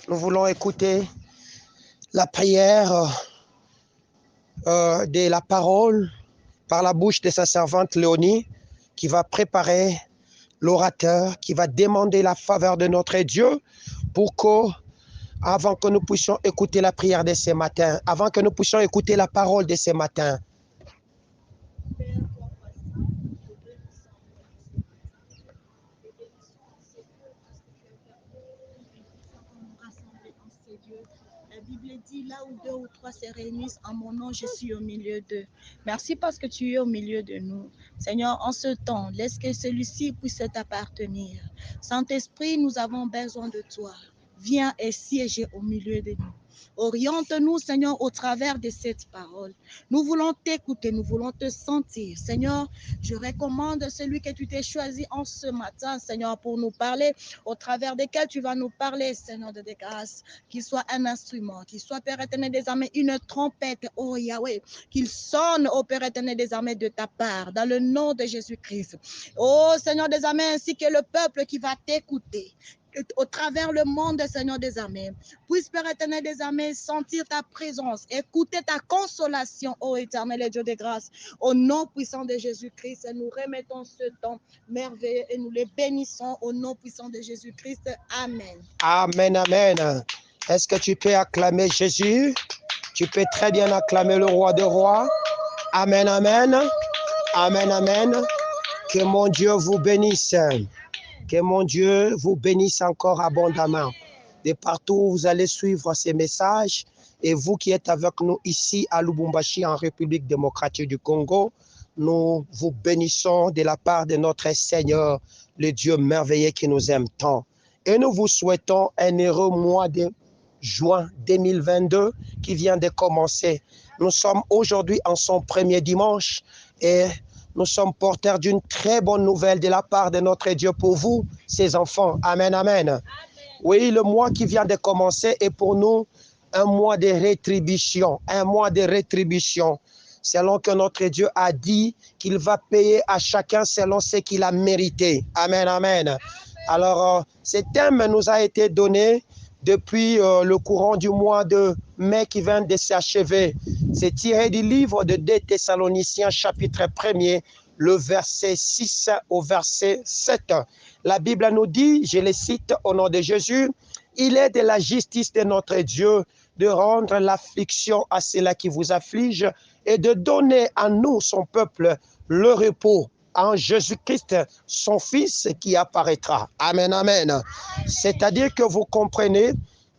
Nous voulons écouter la prière de la parole par la bouche de sa servante Léonie, qui va préparer l'orateur, qui va demander la faveur de notre Dieu pour que, avant que nous puissions écouter la prière de ce matin, avant que nous puissions écouter la parole de ce matin. La Bible dit, là où deux ou trois se réunissent en mon nom, je suis au milieu d'eux. Merci parce que tu es au milieu de nous. Seigneur, en ce temps, laisse que celui-ci puisse t'appartenir. Saint-Esprit, nous avons besoin de toi. Viens et siéger au milieu de nous. Oriente-nous, Seigneur, au travers de cette parole. Nous voulons t'écouter, nous voulons te sentir. Seigneur, je recommande celui que tu t'es choisi en ce matin, Seigneur, pour nous parler, au travers desquels tu vas nous parler, Seigneur de grâce, qu'il soit un instrument, qu'il soit, Père éternel des armées, une trompette, oh Yahweh, qu'il sonne, oh Père éternel des armées, de ta part, dans le nom de Jésus-Christ. Oh Seigneur des armées, ainsi que le peuple qui va t'écouter, au travers le monde, Seigneur des armées, puisse, Père éternel des armées, sentir ta présence, écouter ta consolation, ô éternel et Dieu de grâce. Au nom puissant de Jésus-Christ, nous remettons ce temps merveilleux et nous les bénissons au nom puissant de Jésus-Christ. Amen. Amen, amen. Est-ce que tu peux acclamer Jésus? Tu peux très bien acclamer le roi des rois. Amen, amen. Amen, amen. Que mon Dieu vous bénisse. Que mon Dieu vous bénisse encore abondamment. De partout où vous allez suivre ces messages, et vous qui êtes avec nous ici à Lubumbashi, en République démocratique du Congo, nous vous bénissons de la part de notre Seigneur, le Dieu merveilleux qui nous aime tant. Et nous vous souhaitons un heureux mois de juin 2022 qui vient de commencer. Nous sommes aujourd'hui en son premier dimanche et nous sommes porteurs d'une très bonne nouvelle de la part de notre Dieu pour vous, ses enfants. Amen, amen. Amen. Oui, le mois qui vient de commencer est pour nous un mois de rétribution, un mois de rétribution. Selon que notre Dieu a dit qu'il va payer à chacun selon ce qu'il a mérité. Amen, amen. Alors, ce thème nous a été donné depuis le courant du mois de mai qui vient de s'achever. C'est tiré du livre de 2 Thessaloniciens, chapitre 1er, le verset 6 au verset 7. La Bible nous dit, je le cite au nom de Jésus, « Il est de la justice de notre Dieu de rendre l'affliction à ceux-là qui vous affligent et de donner à nous, son peuple, le repos en Jésus-Christ, son Fils qui apparaîtra. » Amen, amen. C'est-à-dire que vous comprenez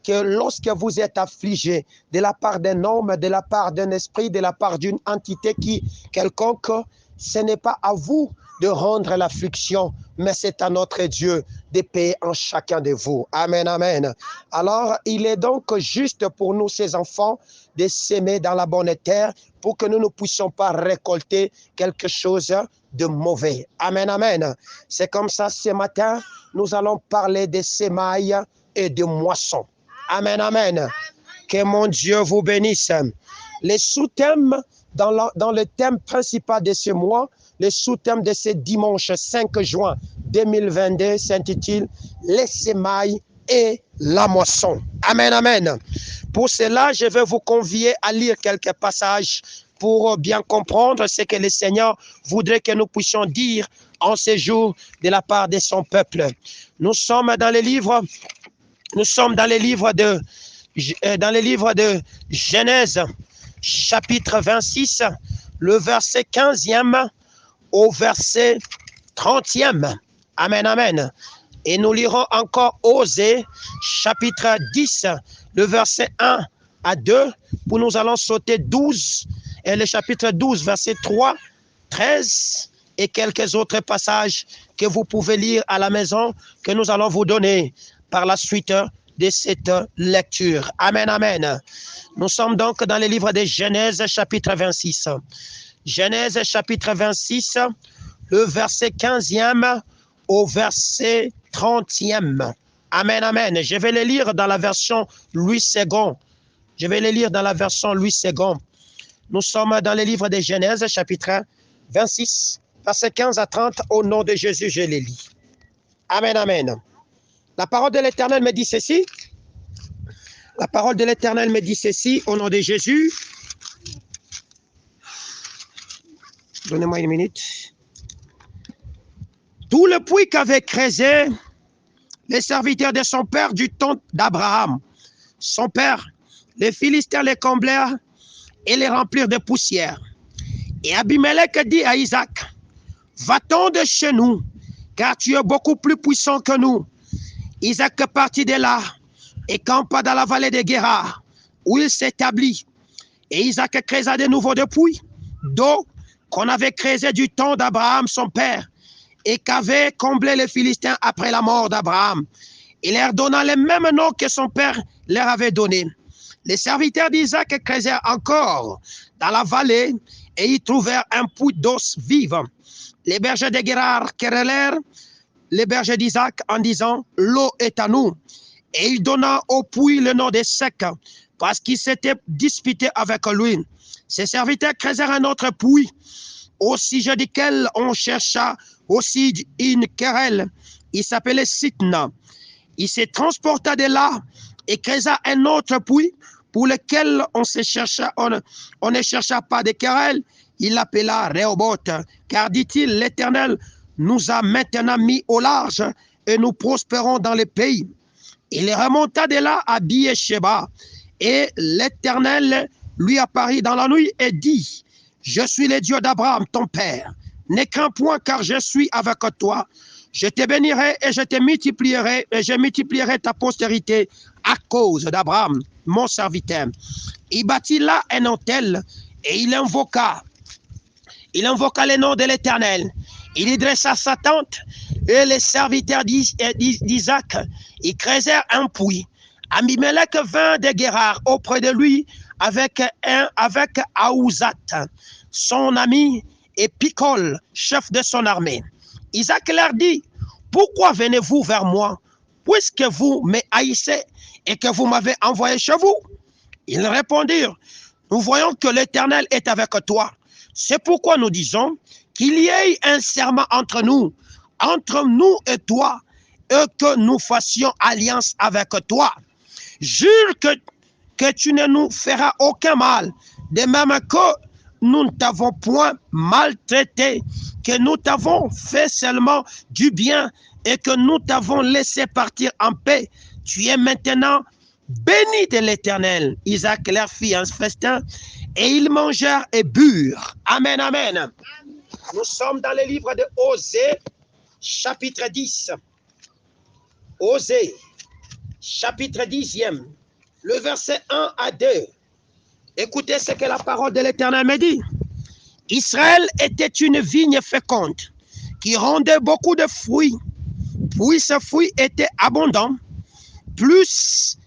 que lorsque vous êtes affligé de la part d'un homme, de la part d'un esprit, de la part d'une entité qui quelconque, ce n'est pas à vous de rendre l'affliction, mais c'est à notre Dieu de payer en chacun de vous. Amen, amen. Alors, il est donc juste pour nous, ces enfants, de s'aimer dans la bonne terre pour que nous ne puissions pas récolter quelque chose de mauvais. Amen, amen. C'est comme ça, ce matin, nous allons parler de sémailles et de moissons. Amen, amen. Que mon Dieu vous bénisse. Les sous-thèmes dans le thème principal de ce mois, le sous-thème de ce dimanche 5 juin 2022 s'intitule « Les sémailles et la moisson ». Amen, amen. Pour cela, je vais vous convier à lire quelques passages pour bien comprendre ce que le Seigneur voudrait que nous puissions dire en ce jour de la part de son peuple. Nous sommes dans les livres de Genèse, chapitre 26, le verset 15e au verset 30e. Amen, amen. Et nous lirons encore Osée, chapitre 10, le verset 1 à 2, pour nous allons sauter 12, et le chapitre 12, verset 3, 13, et quelques autres passages que vous pouvez lire à la maison, que nous allons vous donner par la suite de cette lecture. Amen, amen. Nous sommes donc dans le livre de Genèse, chapitre 26. Genèse, chapitre 26, le verset 15e au verset 30e. Amen, amen. Je vais le lire dans la version Louis II. Je vais le lire dans la version Louis II. Nous sommes dans le livre de Genèse, chapitre 26, verset 15 à 30. Au nom de Jésus, je les lis. Amen, amen. La parole de l'Éternel me dit ceci. La parole de l'Éternel me dit ceci, au nom de Jésus. Donnez-moi une minute. Tout le puits qu'avaient creusé les serviteurs de son père du temps d'Abraham, son père, les Philistins les comblèrent et les remplirent de poussière. Et Abimelech dit à Isaac, va-t'en de chez nous, car tu es beaucoup plus puissant que nous. Isaac partit de là et campa dans la vallée de Guérar, où il s'établit. Et Isaac creusa de nouveau de puits d'eau qu'on avait creusé du temps d'Abraham, son père, et qu'avaient comblé les Philistins après la mort d'Abraham. Il leur donna les mêmes noms que son père leur avait donnés. Les serviteurs d'Isaac creusèrent encore dans la vallée et y trouvèrent un puits d'eau vive. Les bergers de Guérar querellèrent les bergers d'Isaac en disant « L'eau est à nous ». Et il donna au puits le nom de Sec, parce qu'il s'était disputé avec lui. Ses serviteurs creusèrent un autre puits, au sujet duquel on chercha aussi une querelle. Il s'appelait Sitna. Il se transporta de là et creusa un autre puits pour lequel on ne chercha pas de querelle. Il l'appela Rehoboth, car dit-il, l'Éternel nous a maintenant mis au large et nous prospérons dans le pays. Il remonta de là à Beersheba et l'Éternel lui apparut dans la nuit et dit, je suis le Dieu d'Abraham, ton père. Ne crains point car je suis avec toi. Je te bénirai et je te multiplierai et je multiplierai ta postérité à cause d'Abraham, mon serviteur. Il bâtit là un autel et il invoqua le nom de l'Éternel. Il y dressa sa tente et les serviteurs d'Isaac, ils creusèrent un puits. Abimelech vint de Guérar auprès de lui avec Aouzat, son ami, et Picol, chef de son armée. Isaac leur dit, pourquoi venez-vous vers moi, puisque vous me haïssez et que vous m'avez envoyé chez vous? Ils répondirent, nous voyons que l'Éternel est avec toi. C'est pourquoi nous disons qu'il y ait un serment entre nous et toi, et que nous fassions alliance avec toi. Jure que tu ne nous feras aucun mal, de même que nous ne t'avons point maltraité, que nous t'avons fait seulement du bien et que nous t'avons laissé partir en paix. Tu es maintenant béni de l'Éternel. Isaac leur fit un festin et ils mangèrent et burent. Amen, amen. Nous sommes dans le livre de Osée, chapitre 10. Osée, chapitre 10e, le verset 1 à 2. Écoutez ce que la parole de l'Éternel me dit. Israël était une vigne féconde qui rendait beaucoup de fruits. Puis ce fruit était abondant. Plus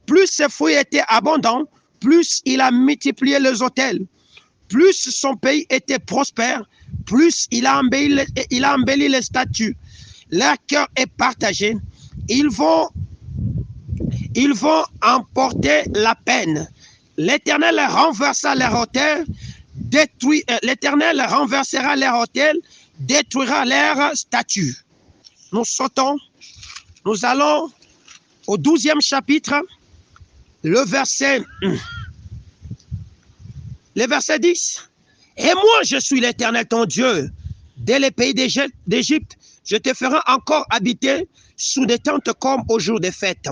ce fruit était abondant, plus il a multiplié les autels. Plus son pays était prospère, plus il a embelli les statues. Leur cœur est partagé. Ils vont emporter la peine. L'Éternel renversa leur autel, l'Éternel renversera leur autel, détruira leur statue. Nous sautons, nous allons au 12e chapitre, le verset 10. Et moi, je suis l'Éternel ton Dieu. Dès les pays d'Égypte, je te ferai encore habiter sous des tentes comme au jour des fêtes.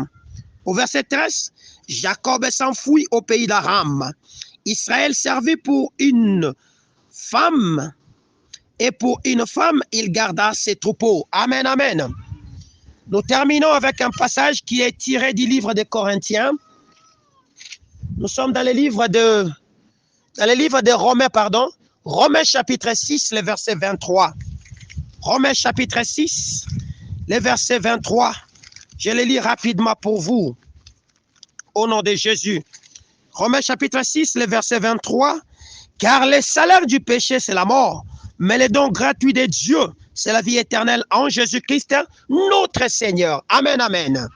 Au verset 13, Jacob s'enfuit au pays d'Aram. Israël servit pour une femme, et pour une femme, il garda ses troupeaux. Amen, amen. Nous terminons avec un passage qui est tiré du livre des Corinthiens. Nous sommes dans le livre de Romains, pardon. Romains chapitre 6, le verset 23. Romains chapitre 6, le verset 23. Je le lis rapidement pour vous. Au nom de Jésus. Romains chapitre 6, le verset 23. Car le salaire du péché, c'est la mort. Mais le don gratuit de Dieu, c'est la vie éternelle en Jésus-Christ, notre Seigneur. Amen, amen.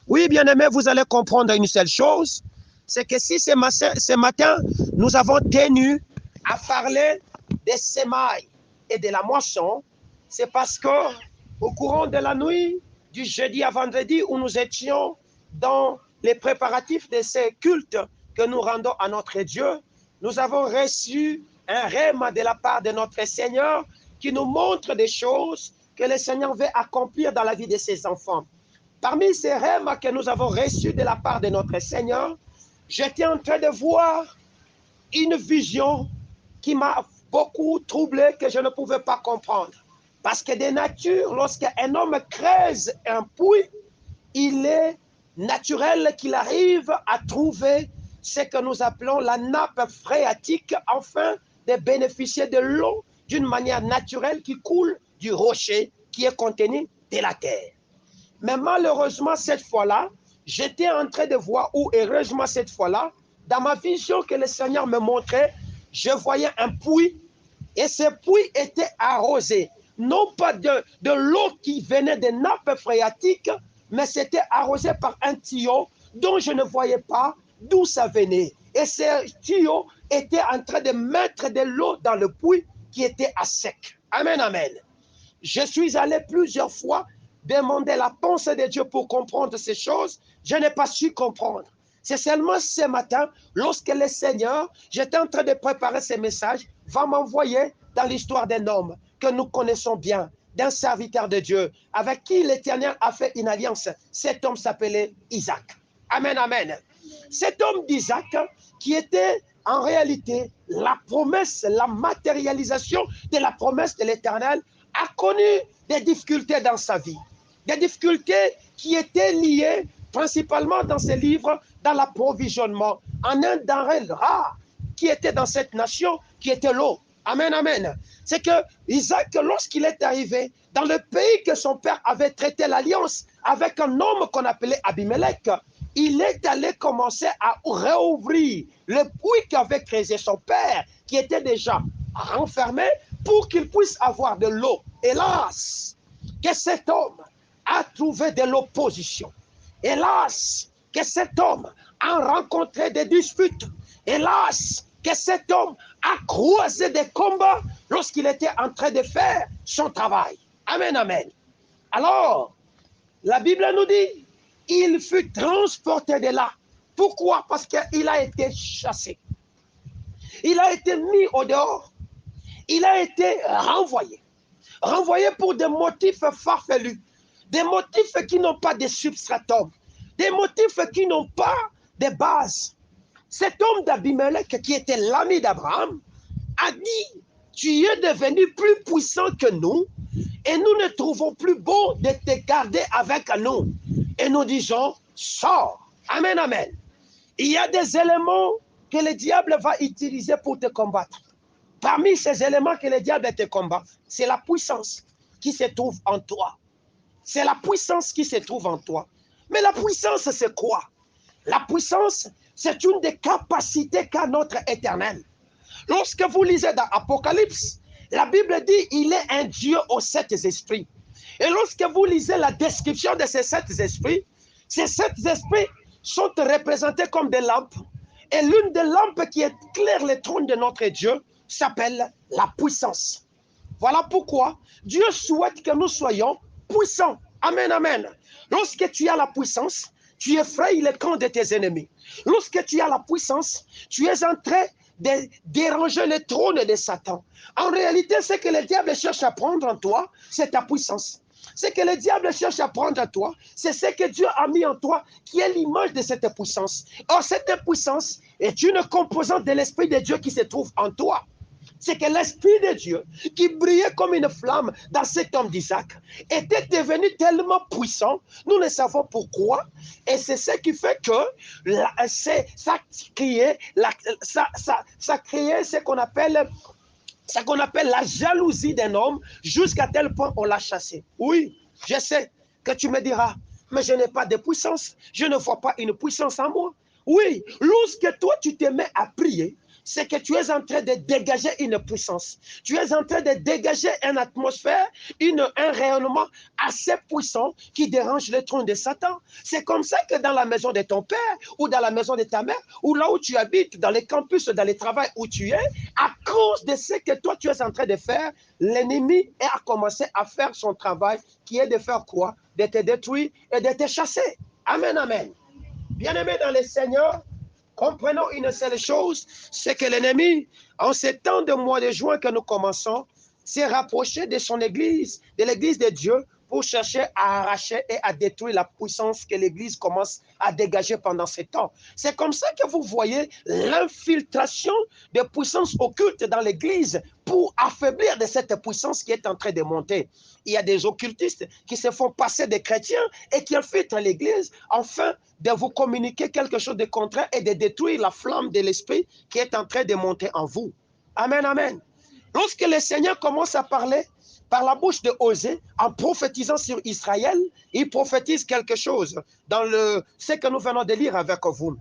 Oui, bien-aimés, vous allez comprendre une seule chose. C'est que si ce matin, nous avons tenu à parler des semailles et de la moisson, c'est parce que au courant de la nuit, du jeudi à vendredi, où nous étions dans les préparatifs de ces cultes que nous rendons à notre Dieu, nous avons reçu un rêve de la part de notre Seigneur qui nous montre des choses que le Seigneur veut accomplir dans la vie de ses enfants. Parmi ces rêves que nous avons reçus de la part de notre Seigneur, j'étais en train de voir une vision qui m'a beaucoup troublé, que je ne pouvais pas comprendre. Parce que de nature, lorsqu'un homme creuse un puits, il est naturel qu'il arrive à trouver ce que nous appelons la nappe phréatique, afin de bénéficier de l'eau d'une manière naturelle qui coule du rocher qui est contenu de la terre. Mais malheureusement, cette fois-là, j'étais en train de voir, ou heureusement cette fois-là, dans ma vision que le Seigneur me montrait, je voyais un puits, et ce puits était arrosé, non pas de l'eau qui venait des nappes phréatiques, mais c'était arrosé par un tuyau dont je ne voyais pas d'où ça venait. Et ce tuyau était en train de mettre de l'eau dans le puits qui était à sec. Amen, amen. Je suis allé plusieurs fois demander la pensée de Dieu pour comprendre ces choses. Je n'ai pas su comprendre. C'est seulement ce matin, lorsque le Seigneur, j'étais en train de préparer ce message, va m'envoyer dans l'histoire d'un homme que nous connaissons bien, d'un serviteur de Dieu, avec qui l'Éternel a fait une alliance. Cet homme s'appelait Isaac. Amen, amen. Cet homme d'Isaac, qui était en réalité la promesse, la matérialisation de la promesse de l'Éternel, a connu des difficultés dans sa vie. Des difficultés qui étaient liées principalement dans ces livres, dans l'approvisionnement, en un denrée rare qui était dans cette nation, qui était l'eau. Amen, amen. C'est que Isaac, lorsqu'il est arrivé dans le pays que son père avait traité l'alliance avec un homme qu'on appelait Abimelech, il est allé commencer à réouvrir le puits qu'avait créé son père, qui était déjà renfermé, pour qu'il puisse avoir de l'eau. Hélas, que cet homme a trouvé de l'opposition. Hélas, que cet homme a rencontré des disputes. Hélas, que cet homme a croisé des combats lorsqu'il était en train de faire son travail. Amen, amen. Alors, la Bible nous dit, il fut transporté de là. Pourquoi? Parce qu'il a été chassé. Il a été mis au dehors. Il a été renvoyé. Renvoyé pour des motifs farfelus. Des motifs qui n'ont pas de substratum. Des motifs qui n'ont pas de base. Cet homme d'Abimelech, qui était l'ami d'Abraham, a dit, tu es devenu plus puissant que nous, et nous ne trouvons plus beau de te garder avec nous. Et nous disons, sors. Amen, amen. Il y a des éléments que le diable va utiliser pour te combattre. Parmi ces éléments que le diable te combat, c'est la puissance qui se trouve en toi. C'est la puissance qui se trouve en toi. Mais la puissance, c'est quoi? La puissance, c'est une des capacités qu'a notre Éternel. Lorsque vous lisez dans Apocalypse, la Bible dit il est un Dieu aux 7 esprits. Et lorsque vous lisez la description de ces 7 esprits sont représentés comme des lampes. Et l'une des lampes qui éclaire le trône de notre Dieu s'appelle la puissance. Voilà pourquoi Dieu souhaite que nous soyons puissants. Amen, amen. Lorsque tu as la puissance, tu effraies le camp de tes ennemis. Lorsque tu as la puissance, tu es en train de déranger le trône de Satan. En réalité, ce que le diable cherche à prendre en toi, c'est ta puissance. Ce que le diable cherche à prendre en toi, c'est ce que Dieu a mis en toi, qui est l'image de cette puissance. Or, cette puissance est une composante de l'Esprit de Dieu qui se trouve en toi. C'est que l'Esprit de Dieu, qui brillait comme une flamme dans cet homme d'Isaac, était devenu tellement puissant, nous ne savons pourquoi, et c'est ce qui fait que ça créait ce qu'on appelle la jalousie d'un homme, jusqu'à tel point on l'a chassé. Oui, je sais que tu me diras, mais je n'ai pas de puissance, je ne vois pas une puissance en moi. Oui, lorsque toi tu te mets à prier, c'est que tu es en train de dégager une puissance. Tu es en train de dégager une atmosphère, un rayonnement assez puissant qui dérange le trône de Satan. C'est comme ça que dans la maison de ton père, ou dans la maison de ta mère, ou là où tu habites, dans les campus, dans les travails où tu es, à cause de ce que toi tu es en train de faire, l'ennemi a commencé à faire son travail, qui est de faire quoi? De te détruire et de te chasser. Amen, amen. Bien-aimés dans le Seigneur, comprenons une seule chose, c'est que l'ennemi, en ces temps de mois de juin que nous commençons, s'est rapproché de son Église, de l'Église de Dieu, pour chercher à arracher et à détruire la puissance que l'Église commence à dégager pendant ces temps. C'est comme ça que vous voyez l'infiltration de puissances occultes dans l'Église pour affaiblir de cette puissance qui est en train de monter. Il y a des occultistes qui se font passer des chrétiens et qui infiltrent l'Église afin de vous communiquer quelque chose de contraire et de détruire la flamme de l'Esprit qui est en train de monter en vous. Amen, amen. Lorsque le Seigneur commence à parler par la bouche de Osée, en prophétisant sur Israël, il prophétise quelque chose dans ce que nous venons de lire avec vous.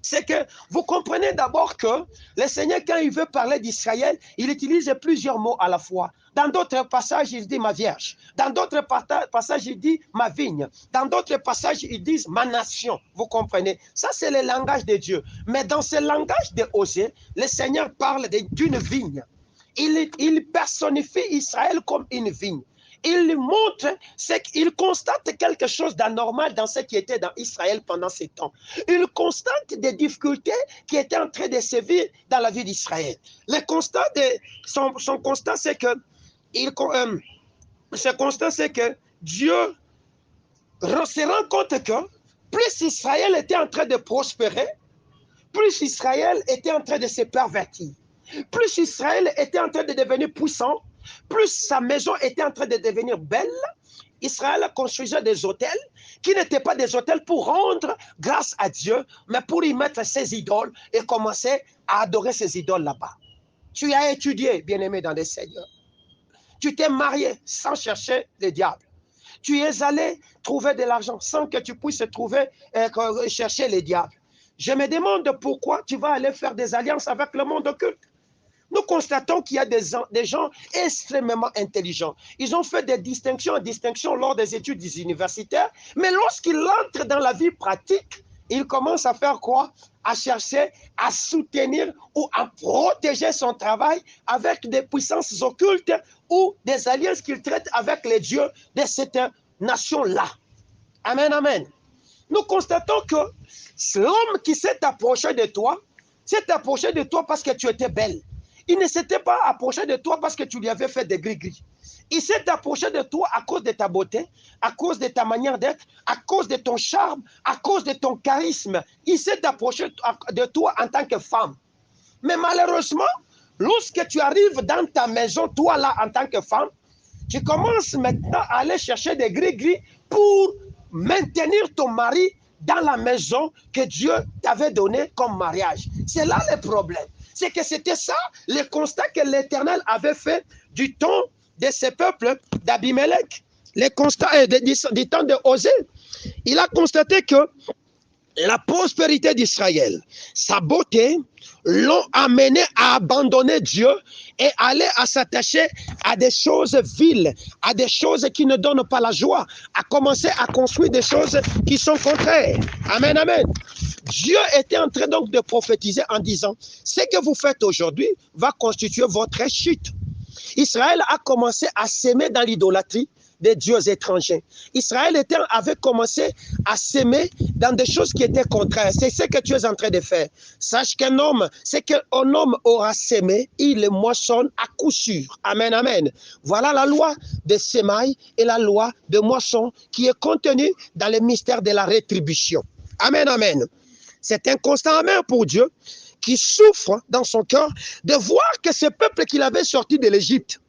C'est que vous comprenez d'abord que le Seigneur, quand il veut parler d'Israël, il utilise plusieurs mots à la fois. Dans d'autres passages, il dit ma vierge. Dans d'autres passages, il dit ma vigne. Dans d'autres passages, il dit ma nation. Vous comprenez? Ça, c'est le langage de Dieu. Mais dans ce langage de Osée, le Seigneur parle d'une vigne. Il personnifie Israël comme une vigne. Il montre, il constate quelque chose d'anormal dans ce qui était dans Israël pendant ces temps. Il constate des difficultés qui étaient en train de sévir dans la vie d'Israël. Son constat, c'est que, Dieu se rend compte que plus Israël était en train de prospérer, plus Israël était en train de se pervertir. Plus Israël était en train de devenir puissant, plus sa maison était en train de devenir belle. Israël construisait des hôtels qui n'étaient pas des hôtels pour rendre grâce à Dieu, mais pour y mettre ses idoles et commencer à adorer ces idoles là-bas. Tu as étudié, bien-aimé dans le Seigneur. Tu t'es marié sans chercher le diable. Tu es allé trouver de l'argent sans que tu puisses chercher le diable. Je me demande pourquoi tu vas aller faire des alliances avec le monde occulte. Nous constatons qu'il y a des gens extrêmement intelligents. Ils ont fait des distinctions lors des études universitaires, mais lorsqu'ils entrent dans la vie pratique, ils commencent à faire quoi? À chercher à soutenir ou à protéger son travail avec des puissances occultes ou des alliances qu'ils traitent avec les dieux de cette nation-là. Amen, amen. Nous constatons que l'homme qui s'est approché de toi, s'est approché de toi parce que tu étais belle. Il ne s'était pas approché de toi parce que tu lui avais fait des gris-gris. Il s'est approché de toi à cause de ta beauté, à cause de ta manière d'être, à cause de ton charme, à cause de ton charisme. Il s'est approché de toi en tant que femme. Mais malheureusement, lorsque tu arrives dans ta maison, toi là, en tant que femme, tu commences maintenant à aller chercher des gris-gris pour maintenir ton mari dans la maison que Dieu t'avait donnée comme mariage. C'est là le problème. C'est que c'était ça le constat que l'Éternel avait fait du temps de ce peuple d'Abimelech. Le constat du temps de Osée. Il a constaté que la prospérité d'Israël, sa beauté, l'ont amené à abandonner Dieu et aller à s'attacher à des choses viles, à des choses qui ne donnent pas la joie, à commencer à construire des choses qui sont contraires. Amen, amen. Dieu était en train donc de prophétiser en disant, ce que vous faites aujourd'hui va constituer votre chute. Israël a commencé à s'aimer dans l'idolâtrie des dieux étrangers. Israël avait commencé à s'aimer dans des choses qui étaient contraires. C'est ce que tu es en train de faire. Sache qu'un homme, c'est qu'un homme aura sémé, il le moissonne à coup sûr. Amen, amen. Voilà la loi de sémailles et la loi de moisson qui est contenue dans le mystère de la rétribution. Amen, amen. C'est un constat amer pour Dieu qui souffre dans son cœur de voir que ce peuple qu'il avait sorti de l'Égypte,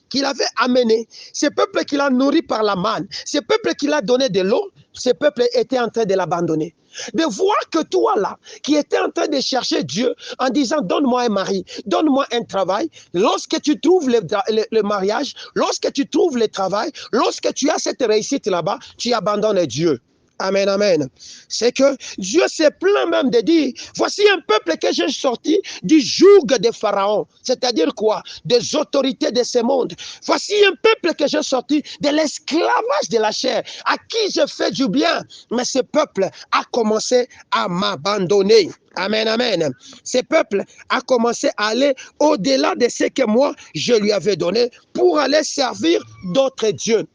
qu'il avait amené, ce peuple qu'il a nourri par la manne, ce peuple qu'il a donné de l'eau, ce peuple était en train de l'abandonner. De voir que toi là, qui étais en train de chercher Dieu en disant donne-moi un mari, donne-moi un travail, lorsque tu trouves le mariage, lorsque tu trouves le travail, lorsque tu as cette réussite là-bas, tu abandonnes Dieu. Amen, amen. C'est que Dieu s'est plaint même de dire, voici un peuple que j'ai sorti du joug de Pharaon. C'est-à-dire quoi? Des autorités de ce monde. Voici un peuple que j'ai sorti de l'esclavage de la chair, à qui je fais du bien. Mais ce peuple a commencé à m'abandonner. Amen, amen. Ce peuple a commencé à aller au-delà de ce que moi, je lui avais donné pour aller servir d'autres dieux.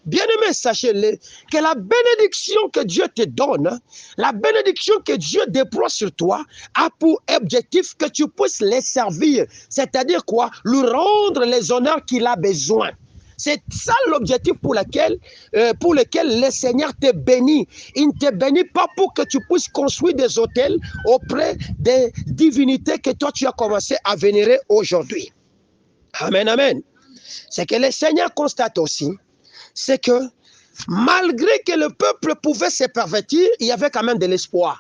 Bien-aimé, sachez-le, que la bénédiction que Dieu te donne, la bénédiction que Dieu déploie sur toi, a pour objectif que tu puisses les servir. C'est-à-dire quoi? Lui rendre les honneurs qu'il a besoin. C'est ça l'objectif pour lequel le Seigneur te bénit. Il ne te bénit pas pour que tu puisses construire des hôtels auprès des divinités que toi tu as commencé à vénérer aujourd'hui. Amen, amen. C'est que le Seigneur constate aussi, c'est que malgré que le peuple pouvait se pervertir, il y avait quand même de l'espoir.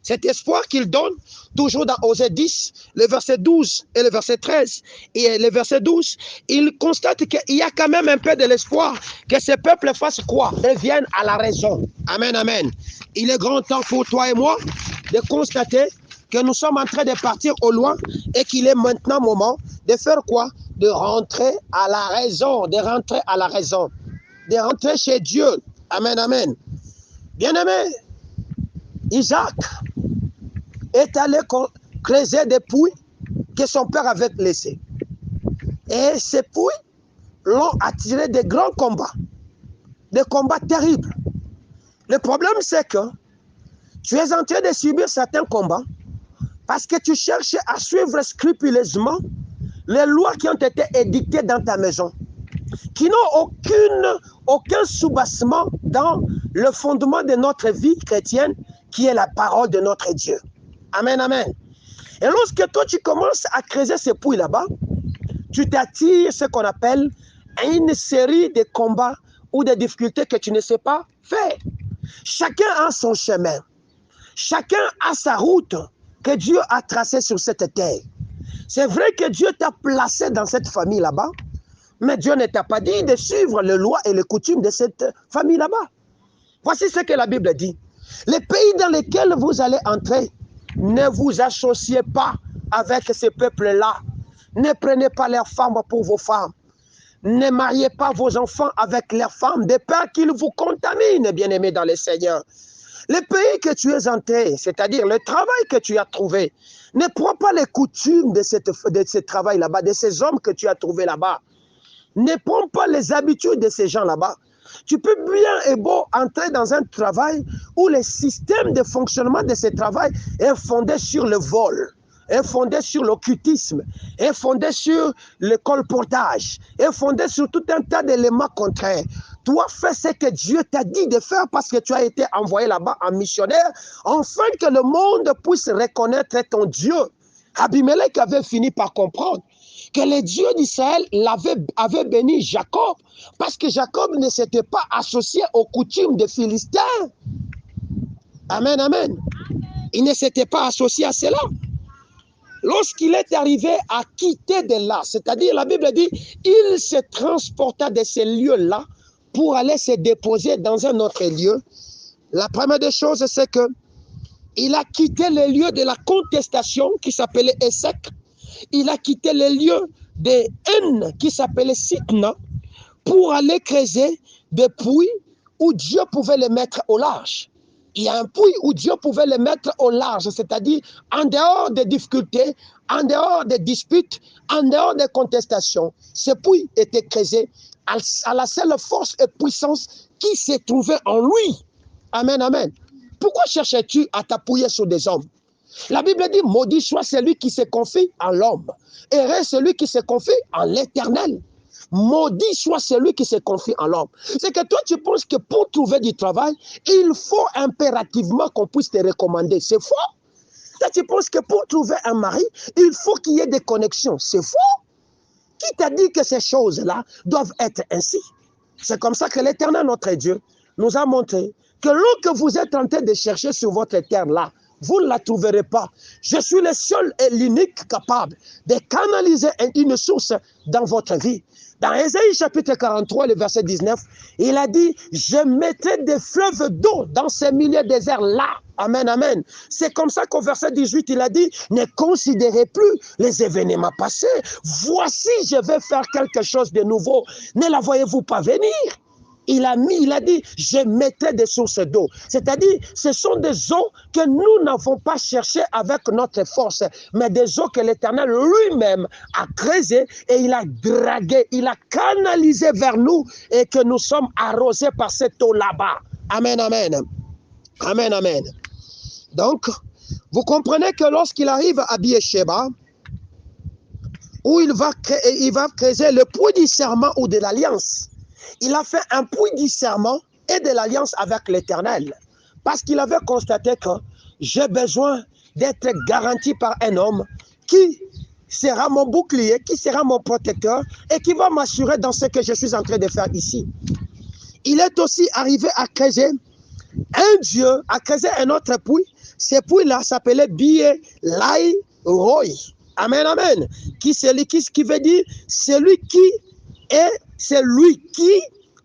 Cet espoir qu'il donne, toujours dans Osée 10, le verset 12 et le verset 13, et le verset 12, il constate qu'il y a quand même un peu de l'espoir que ce peuple fasse quoi? Revienne à la raison. Amen, amen. Il est grand temps pour toi et moi de constater que nous sommes en train de partir au loin et qu'il est maintenant moment de faire quoi? De rentrer à la raison, de rentrer à la raison, de rentrer chez Dieu. Amen, amen. Bien-aimé, Isaac est allé creuser des puits que son père avait laissés. Et ces puits l'ont attiré de grands combats, des combats terribles. Le problème, c'est que tu es en train de subir certains combats parce que tu cherches à suivre scrupuleusement les lois qui ont été édictées dans ta maison, qui n'ont aucun soubassement dans le fondement de notre vie chrétienne, qui est la parole de notre Dieu. Amen, amen. Et lorsque toi, tu commences à creuser ces puits là-bas, tu t'attires ce qu'on appelle une série de combats ou de difficultés que tu ne sais pas faire. Chacun a son chemin. Chacun a sa route que Dieu a tracée sur cette terre. C'est vrai que Dieu t'a placé dans cette famille là-bas, mais Dieu ne t'a pas dit de suivre les lois et les coutumes de cette famille là-bas. Voici ce que la Bible dit. Les pays dans lesquels vous allez entrer, ne vous associez pas avec ces peuples-là. Ne prenez pas leurs femmes pour vos femmes. Ne mariez pas vos enfants avec leurs femmes, de peur qu'ils vous contaminent, bien-aimés dans le Seigneur. Le pays que tu es entré, c'est-à-dire le travail que tu as trouvé, ne prends pas les coutumes de ce travail là-bas, de ces hommes que tu as trouvés là-bas. Ne prends pas les habitudes de ces gens là-bas. Tu peux bien et beau entrer dans un travail où le système de fonctionnement de ce travail est fondé sur le vol, est fondé sur l'occultisme, est fondé sur le colportage, est fondé sur tout un tas d'éléments contraires. Toi, fais ce que Dieu t'a dit de faire parce que tu as été envoyé là-bas en missionnaire, afin que le monde puisse reconnaître ton Dieu. Abimelech avait fini par comprendre que le Dieu d'Israël avait béni Jacob, parce que Jacob ne s'était pas associé aux coutumes des Philistins. Amen, amen. Il ne s'était pas associé à cela. Lorsqu'il est arrivé à quitter de là, c'est-à-dire la Bible dit, il se transporta de ces lieux-là pour aller se déposer dans un autre lieu. La première des choses, c'est que il a quitté les lieux de la contestation qui s'appelait Essek. Il a quitté les lieux de haine qui s'appelait Sitna pour aller creuser des puits où Dieu pouvait les mettre au large. Il y a un puits où Dieu pouvait les mettre au large, c'est-à-dire en dehors des difficultés, en dehors des disputes, en dehors des contestations. Ce puits était creusé à la seule force et puissance qui se trouvait en lui. Amen, amen. Pourquoi cherchais-tu à t'appuyer sur des hommes? La Bible dit, maudit soit celui qui se confie en l'homme. Heureux celui qui se confie en l'Éternel. Maudit soit celui qui se confie en l'homme. C'est que toi, tu penses que pour trouver du travail, il faut impérativement qu'on puisse te recommander. C'est faux. Toi, tu penses que pour trouver un mari, il faut qu'il y ait des connexions. C'est faux. Qui t'a dit que ces choses-là doivent être ainsi? C'est comme ça que l'Éternel, notre Dieu, nous a montré que l'eau que vous êtes en train de chercher sur votre terre-là, vous ne la trouverez pas. Je suis le seul et l'unique capable de canaliser une source dans votre vie. Dans Ésaïe chapitre 43, le verset 19, il a dit, je mettrai des fleuves d'eau dans ces milieux déserts-là. Amen, amen. C'est comme ça qu'au verset 18, il a dit, ne considérez plus les événements passés. Voici, je vais faire quelque chose de nouveau. Ne la voyez-vous pas venir? il a dit, je mettrai des sources d'eau. C'est-à-dire, ce sont des eaux que nous n'avons pas cherchées avec notre force, mais des eaux que l'Éternel lui-même a creusées et il a dragué, il a canalisé vers nous et que nous sommes arrosés par cette eau là-bas. Amen, amen. Amen, amen. Donc, vous comprenez que lorsqu'il arrive à Beersheba, où il va creuser le puits du serment ou de l'alliance, il a fait un puits du serment et de l'alliance avec l'Éternel. Parce qu'il avait constaté que j'ai besoin d'être garanti par un homme qui sera mon bouclier, qui sera mon protecteur et qui va m'assurer dans ce que je suis en train de faire ici. Il est aussi arrivé à creuser un Dieu, à creuser un autre puits. Ce puits-là s'appelait Bielai Roy. Amen, amen. Qui veut dire celui qui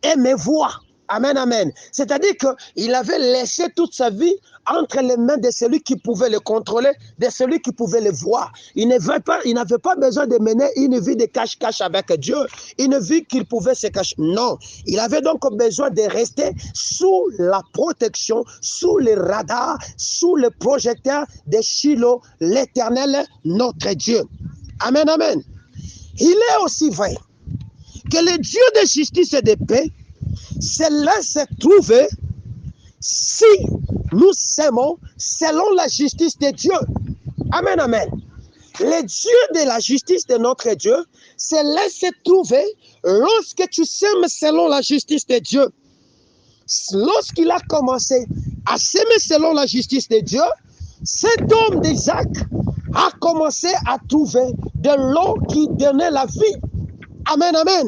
est mes voix. Amen, amen. C'est-à-dire qu'il avait laissé toute sa vie entre les mains de celui qui pouvait le contrôler, de celui qui pouvait le voir. Il n'avait pas besoin de mener une vie de cache-cache avec Dieu, une vie qu'il pouvait se cacher. Non, il avait donc besoin de rester sous la protection, sous le radar, sous le projecteur de Shiloh, l'Éternel, notre Dieu. Amen, amen. Il est aussi vrai que le Dieu de justice et de paix se laisse trouver si nous s'aimons selon la justice de Dieu. Amen, amen. Le Dieu de la justice de notre Dieu se laisse trouver lorsque tu s'aimes selon la justice de Dieu. Lorsqu'il a commencé à s'aimer selon la justice de Dieu, cet homme d'Isaac a commencé à trouver de l'eau qui donnait la vie. Amen, amen.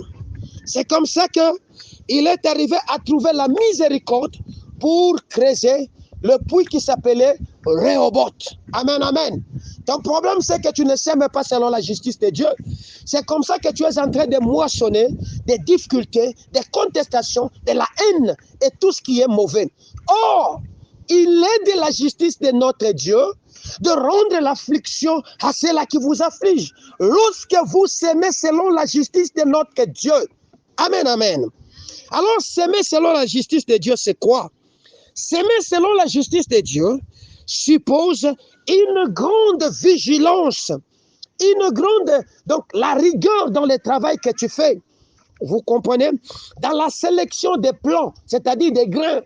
C'est comme ça qu'il est arrivé à trouver la miséricorde pour creuser le puits qui s'appelait Rehoboth. Amen, amen. Ton problème, c'est que tu ne s'aimes pas selon la justice de Dieu. C'est comme ça que tu es en train de moissonner des difficultés, des contestations, de la haine et tout ce qui est mauvais. Or, il est de la justice de notre Dieu de rendre l'affliction à ceux-là qui vous affligent. Lorsque vous s'aimez selon la justice de notre Dieu. Amen, amen. Alors, s'aimer selon la justice de Dieu, c'est quoi? S'aimer selon la justice de Dieu suppose une grande vigilance, donc la rigueur dans le travail que tu fais. Vous comprenez? Dans la sélection des plants, c'est-à-dire des grains,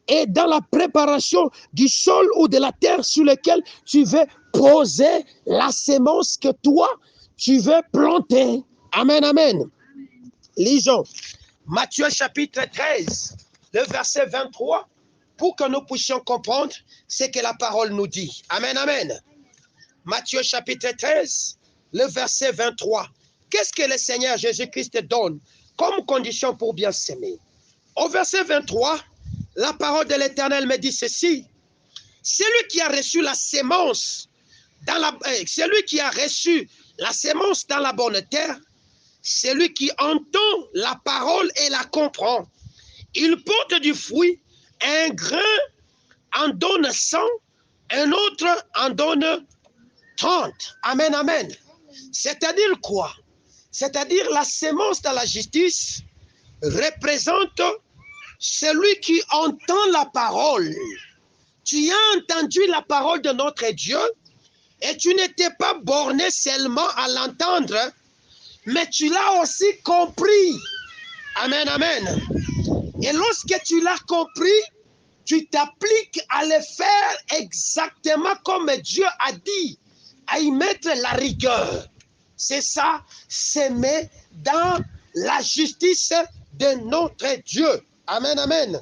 et dans la préparation du sol ou de la terre sur laquelle tu veux poser la sémence que toi, tu veux planter. Amen, amen. Lisons Matthieu chapitre 13, le verset 23, pour que nous puissions comprendre ce que la parole nous dit. Amen, amen. Matthieu chapitre 13, le verset 23. Qu'est-ce que le Seigneur Jésus-Christ donne comme condition pour bien s'aimer? Au verset 23, la parole de l'Éternel me dit ceci. Celui qui a reçu la sémence dans la bonne terre, celui qui entend la parole et la comprend, il porte du fruit, un grain en donne 100, un autre en donne 30. Amen, amen. C'est-à-dire quoi? C'est-à-dire la sémence dans la justice représente celui qui entend la parole. Tu as entendu la parole de notre Dieu et tu n'étais pas borné seulement à l'entendre, mais tu l'as aussi compris. Amen, amen. Et lorsque tu l'as compris, tu t'appliques à le faire exactement comme Dieu a dit, à y mettre la rigueur. C'est ça, s'aimer dans la justice de notre Dieu. Amen, amen.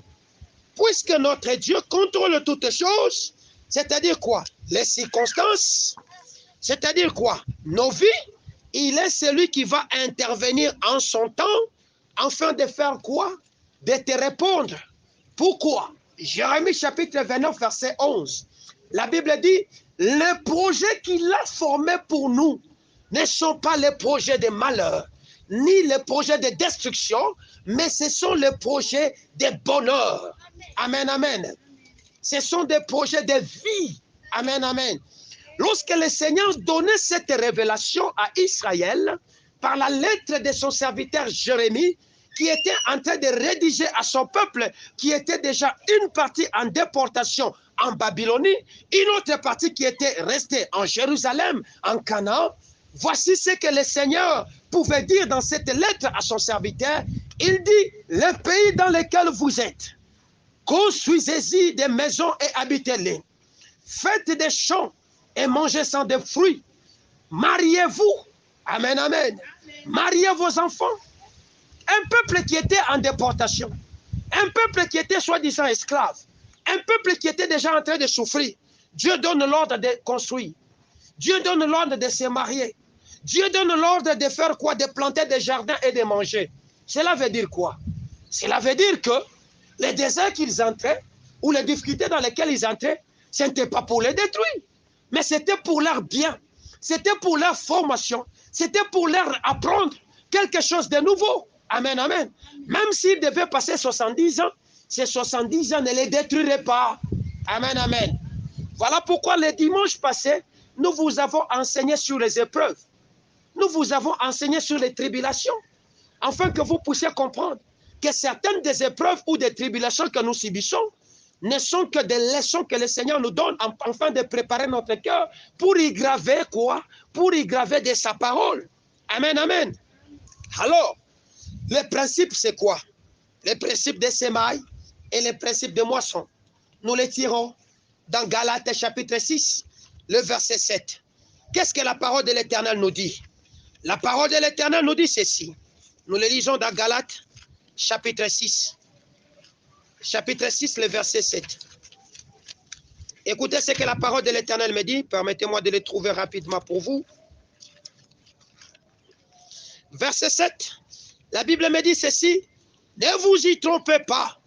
Puisque notre Dieu contrôle toutes choses, c'est-à-dire quoi? Les circonstances, c'est-à-dire quoi? Nos vies, il est celui qui va intervenir en son temps, afin de faire quoi? De te répondre. Pourquoi? Jérémie chapitre 29, verset 11. La Bible dit, les projets qu'il a formés pour nous ne sont pas les projets de malheur, ni les projets de destruction, mais ce sont les projets de bonheur. Amen, amen. Ce sont des projets de vie. Amen, amen. Lorsque le Seigneur donnait cette révélation à Israël, par la lettre de son serviteur Jérémie, qui était en train de rédiger à son peuple, qui était déjà une partie en déportation en Babylonie, une autre partie qui était restée en Jérusalem, en Canaan. Voici ce que le Seigneur pouvait dire dans cette lettre à son serviteur. Il dit, le pays dans lequel vous êtes, construisez-y des maisons et habitez-les. Faites des champs et mangez sans des fruits. Mariez-vous. Amen, amen. Mariez vos enfants. Un peuple qui était en déportation, un peuple qui était soi-disant esclave, un peuple qui était déjà en train de souffrir. Dieu donne l'ordre de construire. Dieu donne l'ordre de se marier. Dieu donne l'ordre de faire quoi? De planter des jardins et de manger. Cela veut dire quoi? Cela veut dire que les déserts qu'ils entraient, ou les difficultés dans lesquelles ils entraient, ce n'était pas pour les détruire, mais c'était pour leur bien. C'était pour leur formation. C'était pour leur apprendre quelque chose de nouveau. Amen, amen. Même s'ils devaient passer 70 ans, ces 70 ans ne les détruiraient pas. Amen, amen. Voilà pourquoi le dimanche passé, nous vous avons enseigné sur les épreuves. Nous vous avons enseigné sur les tribulations, afin que vous puissiez comprendre que certaines des épreuves ou des tribulations que nous subissons ne sont que des leçons que le Seigneur nous donne afin de préparer notre cœur pour y graver quoi? Pour y graver de sa parole. Amen, amen. Alors, le principe c'est quoi? Le principe des semailles et le principe de moisson. Nous les tirons dans Galates chapitre 6, le verset 7. Qu'est-ce que la parole de l'Éternel nous dit? La parole de l'Éternel nous dit ceci. Nous le lisons dans Galates chapitre 6. Chapitre 6, le verset 7. Écoutez ce que la parole de l'Éternel me dit. Permettez-moi de le trouver rapidement pour vous. Verset 7. La Bible me dit ceci. Ne vous y trompez pas.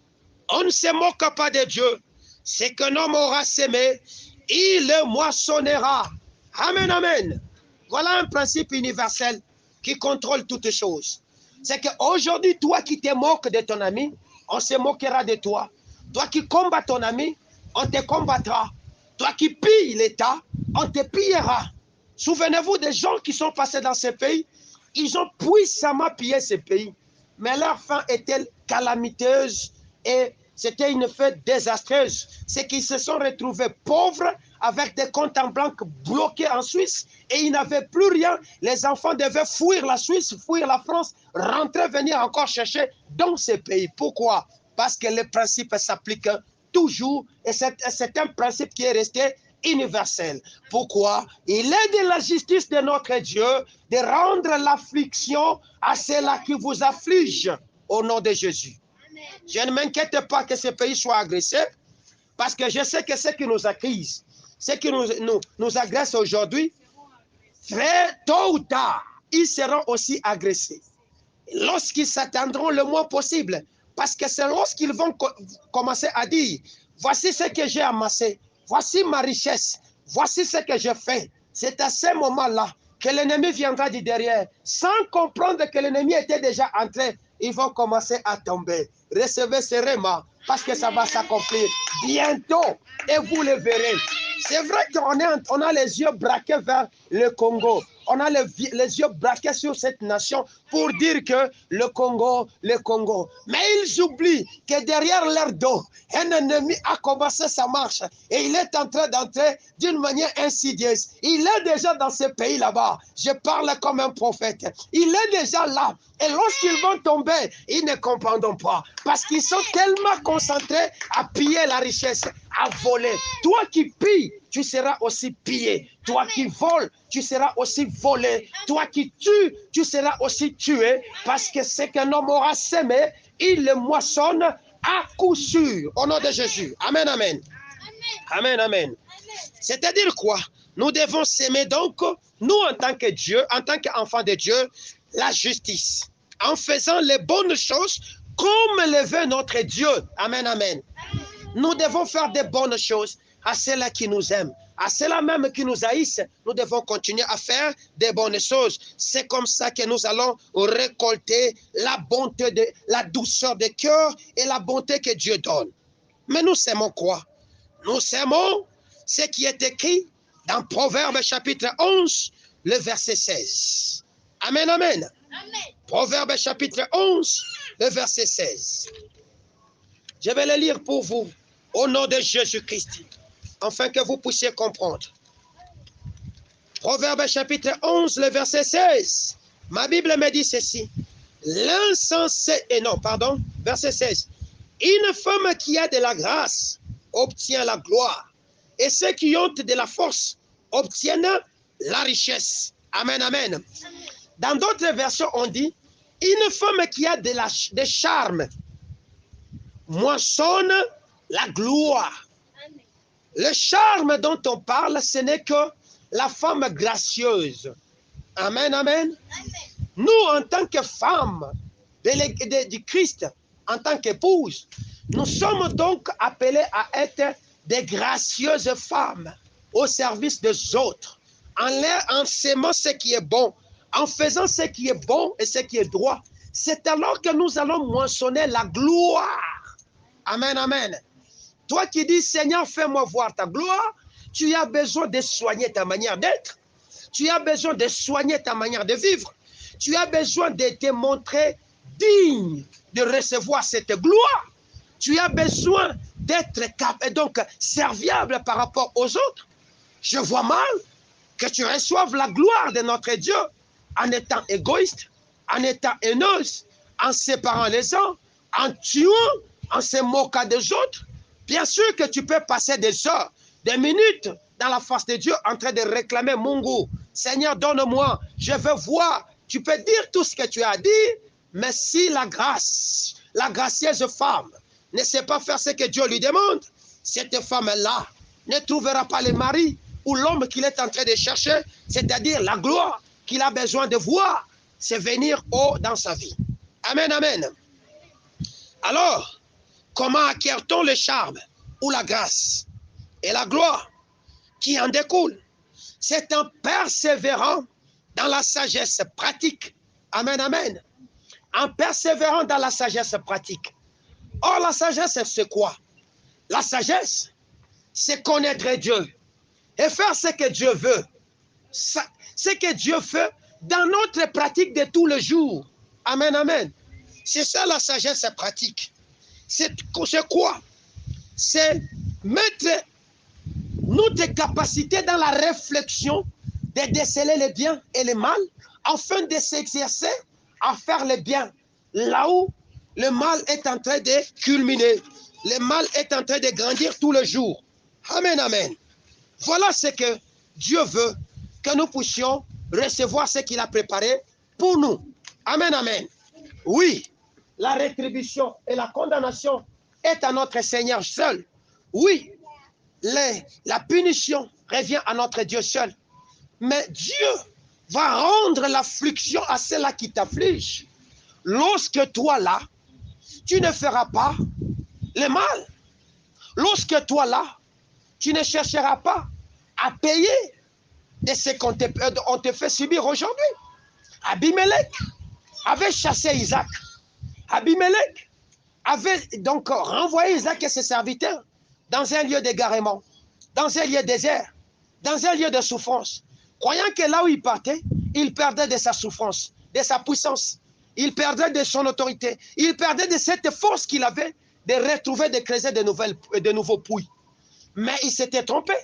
On ne se moque pas de Dieu. Ce qu'un homme aura semé, il le moissonnera. Amen, amen. Voilà un principe universel qui contrôle toutes choses. C'est qu'aujourd'hui, toi qui te moques de ton ami, on se moquera de toi. Toi qui combats ton ami, on te combattra. Toi qui pilles l'État, on te pillera. Souvenez-vous des gens qui sont passés dans ce pays. Ils ont puissamment pillé ce pays. Mais leur fin était calamiteuse et c'était une fête désastreuse. C'est qu'ils se sont retrouvés pauvres avec des comptes en banque bloqués en Suisse et ils n'avaient plus rien. Les enfants devaient fuir la Suisse, fuir la France, rentrer, venir encore chercher dans ces pays. Pourquoi? Parce que le principe s'applique toujours et c'est un principe qui est resté universel. Pourquoi? Il est de la justice de notre Dieu de rendre l'affliction à ceux-là qui vous affligent au nom de Jésus. Je ne m'inquiète pas que ce pays soit agressé parce que je sais que ceux qui nous accusent, ceux qui nous agressent aujourd'hui, très tôt ou tard, ils seront aussi agressés. Lorsqu'ils s'attendront le moins possible, parce que c'est lorsqu'ils vont commencer à dire, voici ce que j'ai amassé, voici ma richesse, voici ce que je fais. C'est à ce moment-là que l'ennemi viendra du derrière, sans comprendre que l'ennemi était déjà entré. Ils vont commencer à tomber. Recevez sereinement, parce que ça va s'accomplir bientôt, et vous le verrez. C'est vrai qu'on a les yeux braqués vers le Congo. On a les yeux braqués sur cette nation pour dire que le Congo. Mais ils oublient que derrière leur dos, un ennemi a commencé sa marche et il est en train d'entrer d'une manière insidieuse. Il est déjà dans ce pays là-bas. Je parle comme un prophète. Il est déjà là. Et lorsqu'ils vont tomber, ils ne comprendront pas. Parce qu'ils sont tellement concentrés à piller la richesse, à voler. Toi qui pilles, tu seras aussi pillé. Toi qui voles, tu seras aussi volé. Toi qui tues, tu seras aussi tué. Parce que ce qu'un homme aura semé, il le moissonne à coup sûr. Au nom de Jésus. Amen, amen. Amen, amen. C'est-à-dire quoi? Nous devons s'aimer donc, nous en tant que Dieu, en tant qu'enfants de Dieu, la justice. En faisant les bonnes choses comme le veut notre Dieu. Amen, amen. Nous devons faire des bonnes choses à ceux-là qui nous aiment. À ceux-là même qui nous haïssent, nous devons continuer à faire des bonnes choses. C'est comme ça que nous allons récolter la bonté, la douceur de cœur et la bonté que Dieu donne. Mais nous aimons quoi? Nous aimons ce qui est écrit dans Proverbe chapitre 11, le verset 16. Amen, amen. Amen. Proverbe chapitre 11, le verset 16. Je vais le lire pour vous, au nom de Jésus-Christ, afin que vous puissiez comprendre. Proverbe chapitre 11, le verset 16. Ma Bible me dit ceci. L'insensé, et non, pardon, verset 16. Une femme qui a de la grâce obtient la gloire, et ceux qui ont de la force obtiennent la richesse. Amen, amen. Dans d'autres versions, on dit, une femme qui a de charme moissonne la gloire. Le charme dont on parle, ce n'est que la femme gracieuse. Amen, amen. Nous, en tant que femmes du Christ, en tant qu'épouse, nous sommes donc appelés à être des gracieuses femmes au service des autres, en s'aimant ce qui est bon, en faisant ce qui est bon et ce qui est droit. C'est alors que nous allons moissonner la gloire. Amen, amen. Toi qui dis, Seigneur, fais-moi voir ta gloire, tu as besoin de soigner ta manière d'être. Tu as besoin de soigner ta manière de vivre. Tu as besoin de te montrer digne de recevoir cette gloire. Tu as besoin d'être donc serviable par rapport aux autres. Je vois mal que tu reçoives la gloire de notre Dieu en étant égoïste, en étant haineuse, en séparant les uns, en tuant, en se moquant des autres. Bien sûr que tu peux passer des heures, des minutes dans la face de Dieu en train de réclamer mon goût. Seigneur, donne-moi, je veux voir. Tu peux dire tout ce que tu as dit, mais si la grâce, la gracieuse femme ne sait pas faire ce que Dieu lui demande, cette femme-là ne trouvera pas le mari ou l'homme qu'il est en train de chercher, c'est-à-dire la gloire qu'il a besoin de voir, c'est venir haut dans sa vie. Amen, amen. Alors, comment acquiert-on le charme ou la grâce et la gloire qui en découle? C'est en persévérant dans la sagesse pratique. Amen, amen. En persévérant dans la sagesse pratique. Or, la sagesse, c'est quoi? La sagesse, c'est connaître Dieu et faire ce que Dieu veut. Ce que Dieu fait dans notre pratique de tous les jours. Amen, amen. C'est ça la sagesse pratique. C'est quoi? C'est mettre notre capacité dans la réflexion de déceler le bien et le mal afin de s'exercer à faire le bien là où le mal est en train de culminer. Le mal est en train de grandir tous les jours. Amen, amen. Voilà ce que Dieu veut, que nous puissions recevoir ce qu'il a préparé pour nous. Amen, amen. Oui, la rétribution et la condamnation est à notre Seigneur seul. Oui, la punition revient à notre Dieu seul. Mais Dieu va rendre l'affliction à ceux-là qui t'affligent. Lorsque toi là, tu ne feras pas le mal. Lorsque toi là, tu ne chercheras pas à payer de ce qu'on te fait subir aujourd'hui. Abimelech avait chassé Isaac. Abimelech avait donc renvoyé Isaac et ses serviteurs dans un lieu d'égarement, dans un lieu désert, dans un lieu de souffrance, croyant que là où il partait, il perdait de sa souffrance, de sa puissance, il perdait de son autorité, il perdait de cette force qu'il avait de retrouver, de creuser de nouveaux puits. Mais il s'était trompé,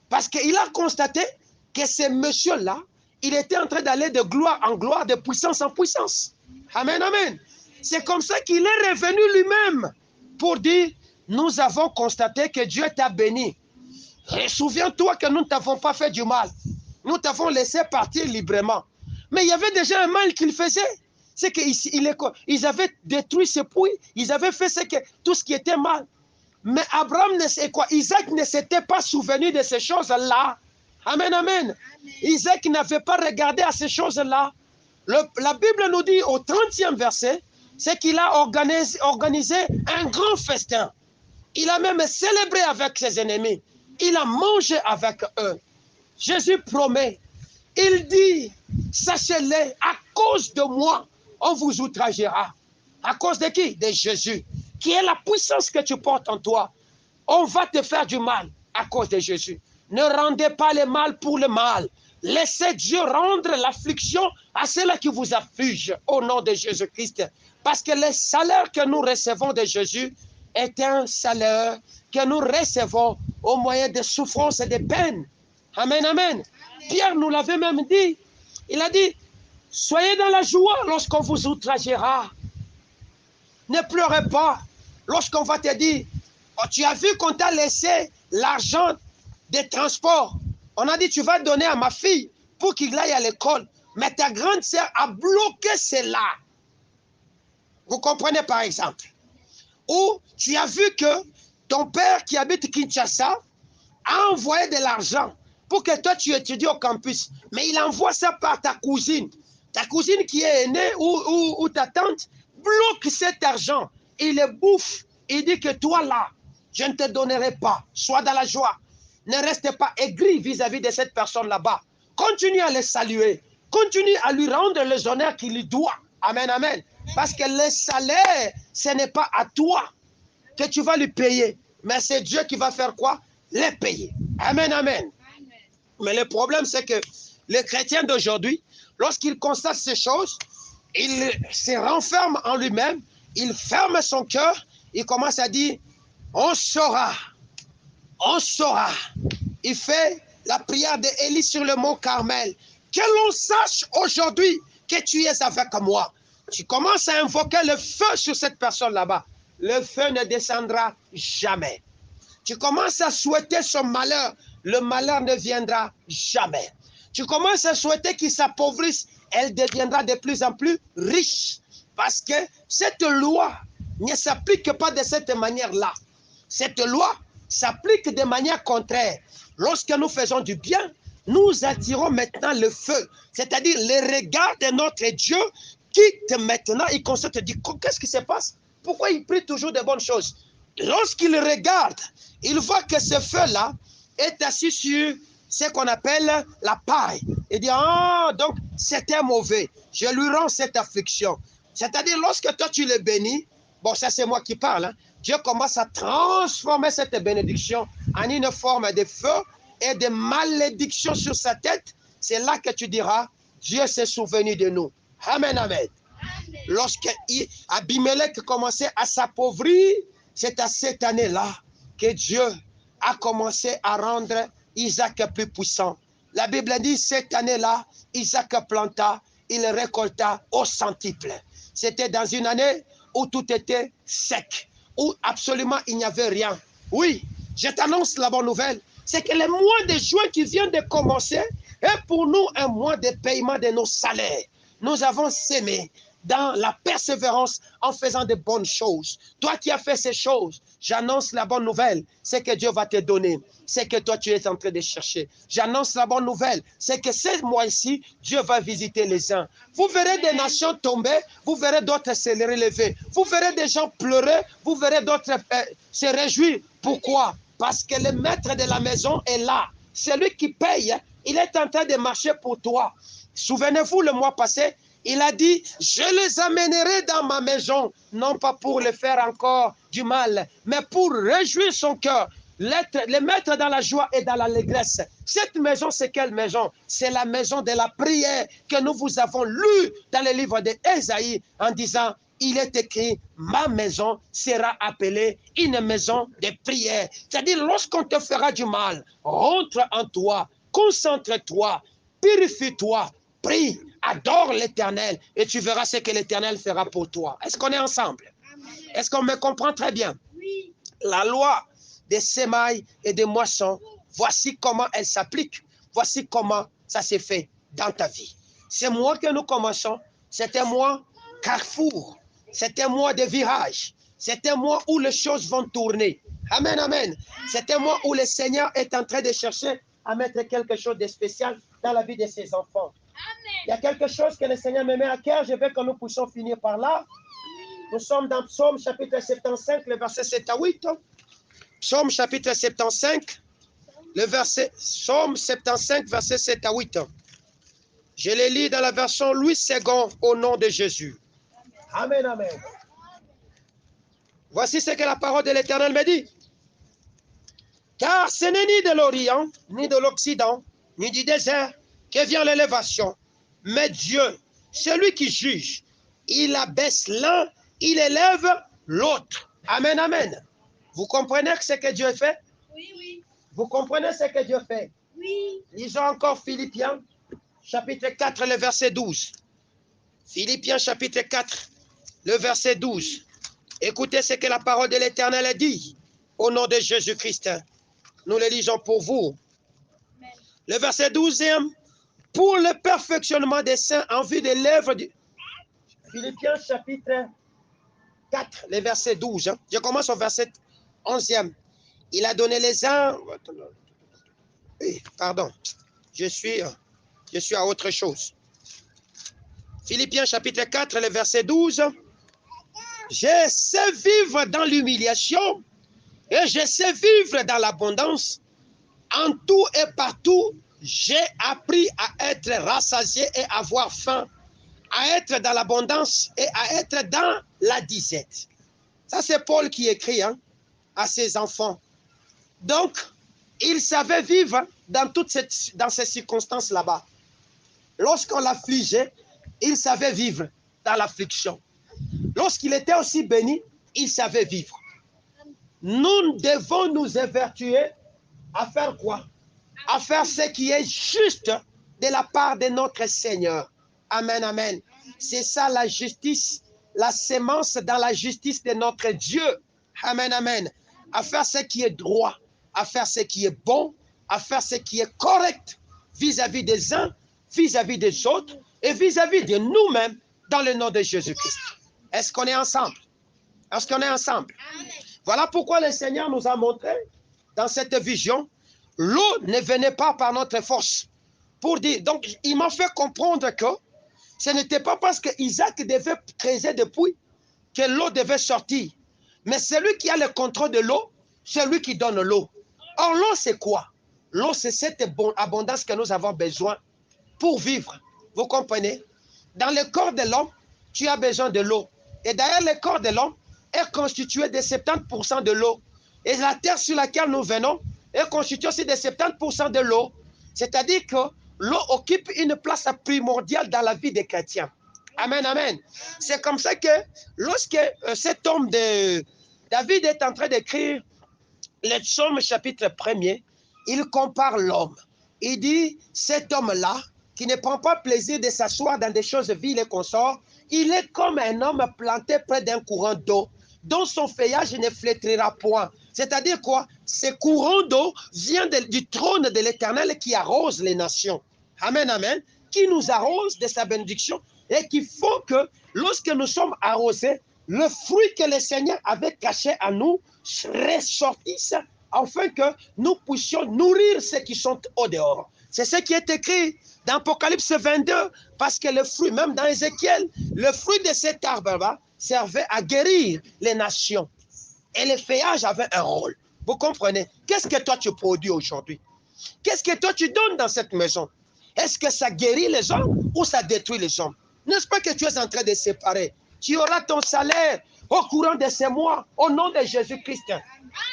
parce qu'il a constaté que ce monsieur-là, il était en train d'aller de gloire en gloire, de puissance en puissance. Amen, amen. C'est comme ça qu'il est revenu lui-même pour dire, nous avons constaté que Dieu t'a béni. Et souviens-toi que nous ne t'avons pas fait du mal. Nous t'avons laissé partir librement. Mais il y avait déjà un mal qu'il faisait. C'est qu'ils avaient détruit ce puits. Ils avaient fait tout ce qui était mal. Mais Abraham, Isaac ne s'était pas souvenu de ces choses-là. Amen, amen. Isaac n'avait pas regardé à ces choses-là. La Bible nous dit au 30e verset, c'est qu'il a organisé un grand festin. Il a même célébré avec ses ennemis. Il a mangé avec eux. Jésus promet, il dit, sachez-le, à cause de moi, on vous outragera. À cause de qui? De Jésus, qui est la puissance que tu portes en toi. On va te faire du mal à cause de Jésus. Ne rendez pas le mal pour le mal. Laissez Dieu rendre l'affliction à ceux-là qui vous affligent au nom de Jésus-Christ. Parce que le salaire que nous recevons de Jésus est un salaire que nous recevons au moyen de souffrances et de peines. Amen, amen. Pierre nous l'avait même dit. Il a dit, soyez dans la joie lorsqu'on vous outragera. Ne pleurez pas lorsqu'on va te dire, oh, tu as vu qu'on t'a laissé l'argent des transports. On a dit, tu vas donner à ma fille pour qu'il aille à l'école. Mais ta grande sœur a bloqué cela. Vous comprenez par exemple. Ou tu as vu que ton père qui habite Kinshasa a envoyé de l'argent pour que toi tu étudies au campus. Mais il envoie ça par ta cousine. Ta cousine qui est aînée ou ta tante bloque cet argent. Il le bouffe. Il dit que toi là, je ne te donnerai pas. Sois dans la joie. Ne reste pas aigri vis-à-vis de cette personne là-bas. Continue à le saluer. Continue à lui rendre les honneurs qu'il lui doit. Amen, amen. Parce que le salaire, ce n'est pas à toi que tu vas lui payer. Mais c'est Dieu qui va faire quoi? Les payer. Amen, amen. Mais le problème, c'est que les chrétiens d'aujourd'hui, lorsqu'ils constatent ces choses, il se renferme en lui-même, il ferme son cœur, il commence à dire, on saura, on saura. Il fait la prière d'Élie sur le mont Carmel. Que l'on sache aujourd'hui que tu es avec moi. Tu commences à invoquer le feu sur cette personne là-bas. Le feu ne descendra jamais. Tu commences à souhaiter son malheur. Le malheur ne viendra jamais. Tu commences à souhaiter qu'il s'appauvrisse. Elle deviendra de plus en plus riche. Parce que cette loi ne s'applique pas de cette manière-là. Cette loi s'applique de manière contraire. Lorsque nous faisons du bien, nous attirons maintenant le feu. C'est-à-dire le regard de notre Dieu quitte maintenant. Il constate et dit, qu'est-ce qui se passe? Pourquoi il prie toujours de bonnes choses? Lorsqu'il regarde, il voit que ce feu-là est assis sur ce qu'on appelle la paille. Il dit, ah, donc c'était mauvais. Je lui rends cette affliction. C'est-à-dire, lorsque toi tu le bénis, bon, ça c'est moi qui parle, hein, Dieu commence à transformer cette bénédiction en une forme de feu et de malédiction sur sa tête. C'est là que tu diras, Dieu s'est souvenu de nous. Amen, amen. Lorsque Abimelech commençait à s'appauvrir, c'est à cette année-là que Dieu a commencé à rendre Isaac plus puissant. La Bible dit, cette année-là, Isaac planta, il récolta au centuple. C'était dans une année où tout était sec, où absolument il n'y avait rien. Oui, je t'annonce la bonne nouvelle, c'est que le mois de juin qui vient de commencer est pour nous un mois de paiement de nos salaires. Nous avons sémé dans la persévérance en faisant de bonnes choses. Toi qui as fait ces choses, j'annonce la bonne nouvelle, c'est que Dieu va te donner, c'est que toi tu es en train de chercher. J'annonce la bonne nouvelle, c'est que ce mois-ci, Dieu va visiter les uns. Vous verrez des nations tomber, vous verrez d'autres se relever, vous verrez des gens pleurer, vous verrez d'autres se réjouir. Pourquoi? Parce que le maître de la maison est là. Celui qui paye, il est en train de marcher pour toi. Souvenez-vous, le mois passé, il a dit, je les amènerai dans ma maison, non pas pour les faire encore du mal, mais pour réjouir son cœur, les mettre dans la joie et dans l'allégresse. Cette maison, c'est quelle maison? C'est la maison de la prière que nous vous avons lue dans le livre d'Ésaïe en disant, il est écrit, ma maison sera appelée une maison de prière. C'est-à-dire, lorsqu'on te fera du mal, rentre en toi, concentre-toi, purifie-toi, prie, adore l'Éternel et tu verras ce que l'Éternel fera pour toi. Est-ce qu'on est ensemble? Est-ce qu'on me comprend très bien? Oui. La loi des semailles et des moissons, voici comment elle s'applique. Voici comment ça s'est fait dans ta vie. Ce mois que nous commençons, c'est un mois carrefour. C'est un mois de virage. C'est un mois où les choses vont tourner. Amen, amen. C'est un mois où le Seigneur est en train de chercher à mettre quelque chose de spécial dans la vie de ses enfants. Amen. Il y a quelque chose que le Seigneur me met à cœur. Je veux que nous puissions finir par là. Nous sommes dans Psaume chapitre 75, le verset 7 à 8. Psaume chapitre 75, le verset, Psaume 75, verset 7 à 8. Je les lis dans la version Louis II au nom de Jésus. Amen, amen. Voici ce que la parole de l'Éternel me dit. Car ce n'est ni de l'Orient, ni de l'Occident, ni du désert que vient l'élévation, mais Dieu, celui qui juge. il abaisse l'un, il élève l'autre. Amen, amen. Vous comprenez ce que Dieu fait? Oui, oui. Vous comprenez ce que Dieu fait? Oui. Lisons encore Philippiens, chapitre 4, le verset 12. Philippiens, chapitre 4, le verset 12. Écoutez ce que la parole de l'Éternel dit. Au nom de Jésus-Christ, nous le lisons pour vous. Amen. Le verset 12e. Pour le perfectionnement des saints en vue de l'œuvre du... Philippiens, chapitre 4, le verset 12. Je commence au verset 11e. Il a donné les uns... Pardon, je suis à autre chose. Philippiens chapitre 4, le verset 12. Je sais vivre dans l'humiliation et je sais vivre dans l'abondance. En tout et partout, j'ai appris à être rassasié et avoir faim, à être dans l'abondance et à être dans la disette. Ça, c'est Paul qui écrit à ses enfants. Donc, il savait vivre dans ces circonstances là-bas. Lorsqu'on l'affligeait, il savait vivre dans l'affliction. Lorsqu'il était aussi béni, il savait vivre. Nous devons nous évertuer à faire quoi? À faire ce qui est juste de la part de notre Seigneur. Amen, amen. C'est ça la justice, la sémence dans la justice de notre Dieu. Amen, amen. À faire ce qui est droit, à faire ce qui est bon, à faire ce qui est correct vis-à-vis des uns, vis-à-vis des autres et vis-à-vis de nous-mêmes dans le nom de Jésus-Christ. Est-ce qu'on est ensemble? Est-ce qu'on est ensemble? Amen. Voilà pourquoi le Seigneur nous a montré dans cette vision, l'eau ne venait pas par notre force. Pour dire, donc il m'a fait comprendre que ce n'était pas parce que Isaac devait creuser des puits que l'eau devait sortir. Mais celui qui a le contrôle de l'eau, c'est lui qui donne l'eau. Or, l'eau, c'est quoi? L'eau, c'est cette abondance que nous avons besoin pour vivre. Vous comprenez? Dans le corps de l'homme, tu as besoin de l'eau. Et d'ailleurs, le corps de l'homme est constitué de 70% de l'eau. Et la terre sur laquelle nous venons est constituée aussi de 70% de l'eau. C'est-à-dire que l'eau occupe une place primordiale dans la vie des chrétiens. Amen, amen. C'est comme ça que lorsque cet homme de David est en train d'écrire le psaume chapitre 1er, il compare l'homme. Il dit, cet homme-là, qui ne prend pas plaisir de s'asseoir dans des choses viles et consorts, il est comme un homme planté près d'un courant d'eau, dont son feuillage ne flétrira point. C'est-à-dire quoi? Ce courant d'eau vient du trône de l'Éternel qui arrose les nations. Amen, amen. Qui nous arrose de sa bénédiction et qui faut que, lorsque nous sommes arrosés, le fruit que le Seigneur avait caché à nous ressortisse afin que nous puissions nourrir ceux qui sont au dehors. C'est ce qui est écrit dans Apocalypse 22, parce que le fruit, même dans Ézéchiel, le fruit de cet arbre-là servait à guérir les nations. Et le feuillage avait un rôle. Vous comprenez? Qu'est-ce que toi tu produis aujourd'hui? Qu'est-ce que toi tu donnes dans cette maison? Est-ce que ça guérit les hommes ou ça détruit les hommes? N'est-ce pas que tu es en train de séparer? Tu auras ton salaire au courant de ces mois, au nom de Jésus-Christ.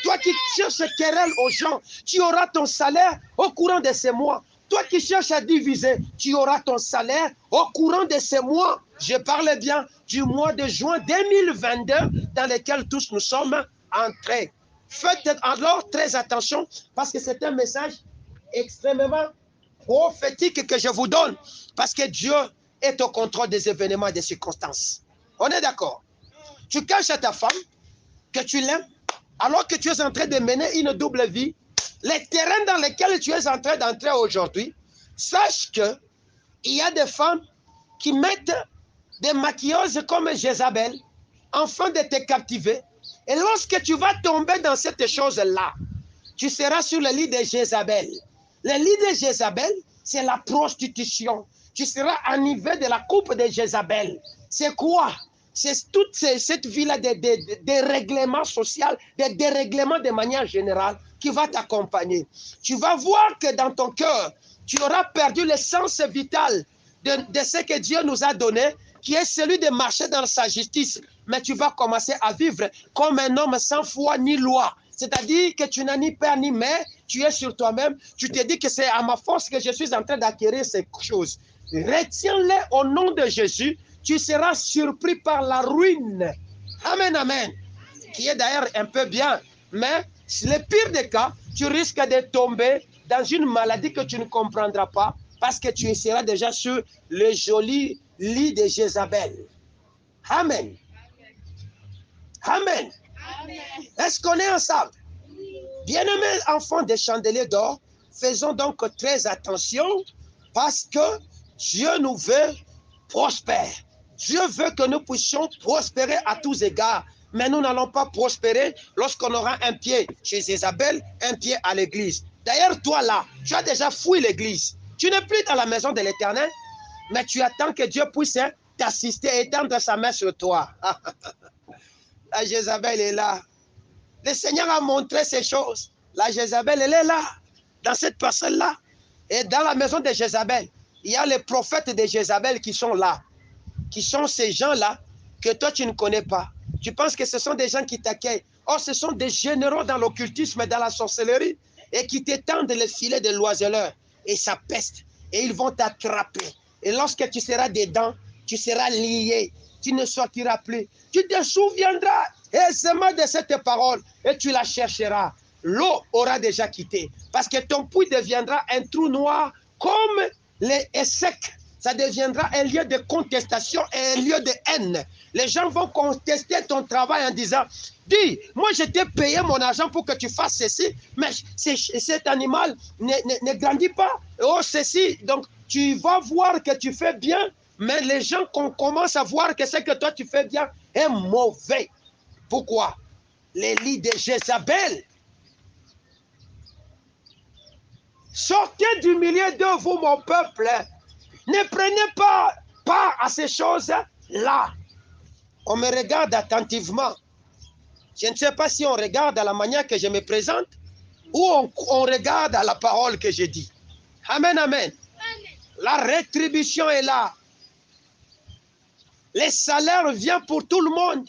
Toi qui cherches querelle aux gens, tu auras ton salaire au courant de ces mois. Toi qui cherches à diviser, tu auras ton salaire au courant de ces mois. Je parle bien du mois de juin 2022 dans lequel tous nous sommes entrés. Faites alors très attention parce que c'est un message extrêmement prophétique que je vous donne parce que Dieu est au contrôle des événements et des circonstances. On est d'accord? Tu caches à ta femme que tu l'aimes alors que tu es en train de mener une double vie. Les terrains dans lesquels tu es en train d'entrer aujourd'hui, sache qu'il y a des femmes qui mettent des maquilleuses comme Jézabel afin de te captiver. Et lorsque tu vas tomber dans cette chose-là, tu seras sur le lit de Jézabel. Le lit de Jézabel, c'est la prostitution. Tu seras enivré de la coupe de Jézabel. C'est quoi? C'est toute cette vie-là de dérèglement social, de dérèglement de manière générale qui va t'accompagner. Tu vas voir que dans ton cœur, tu auras perdu le sens vital de ce que Dieu nous a donné, qui est celui de marcher dans sa justice. Mais tu vas commencer à vivre comme un homme sans foi ni loi. C'est-à-dire que tu n'as ni père ni mère, tu es sur toi-même. Tu te dis que c'est à ma force que je suis en train d'acquérir ces choses. Retiens-les au nom de Jésus. tu seras surpris par la ruine. Amen, amen. Qui est d'ailleurs un peu bien. Mais le pire des cas, tu risques de tomber dans une maladie que tu ne comprendras pas parce que tu seras déjà sur le joli lit de Jézabel. Amen. Amen. Est-ce qu'on est ensemble? Bien-aimés enfants des chandeliers d'or, faisons donc très attention parce que Dieu nous veut prospérer. Dieu veut que nous puissions prospérer à tous égards. Mais nous n'allons pas prospérer lorsqu'on aura un pied chez Isabelle, un pied à l'église. D'ailleurs, toi là, tu as déjà fouillé l'église. Tu n'es plus dans la maison de l'Éternel, mais tu attends que Dieu puisse t'assister et étendre sa main sur toi. La Jézabel est là. Le Seigneur a montré ces choses. La Jézabel, elle est là, dans cette personne-là. Et dans la maison de Jézabel, il y a les prophètes de Jézabel qui sont là. Qui sont ces gens-là que toi, tu ne connais pas. Tu penses que ce sont des gens qui t'accueillent. Or, ce sont des généraux dans l'occultisme et dans la sorcellerie et qui t'étendent les filets de l'oiseleur. Et ça peste. Et ils vont t'attraper. Et lorsque tu seras dedans, tu seras lié. Tu ne sortiras plus. Tu te souviendras aisément de cette parole et tu la chercheras. L'eau aura déjà quitté. Parce que ton puits deviendra un trou noir comme les secs. Ça deviendra un lieu de contestation et un lieu de haine. Les gens vont contester ton travail en disant, dis, moi je t'ai payé mon argent pour que tu fasses ceci, mais cet animal ne grandit pas. Oh, ceci, donc tu vas voir que tu fais bien, mais les gens commencent à voir que ce que toi tu fais bien est mauvais. Pourquoi? Les lits de Jézabel. Sortez du milieu de vous, mon peuple. Ne prenez pas part à ces choses-là. On me regarde attentivement. Je ne sais pas si on regarde à la manière que je me présente ou on regarde à la parole que je dis. Amen, amen. La rétribution est là. Les salaires viennent pour tout le monde.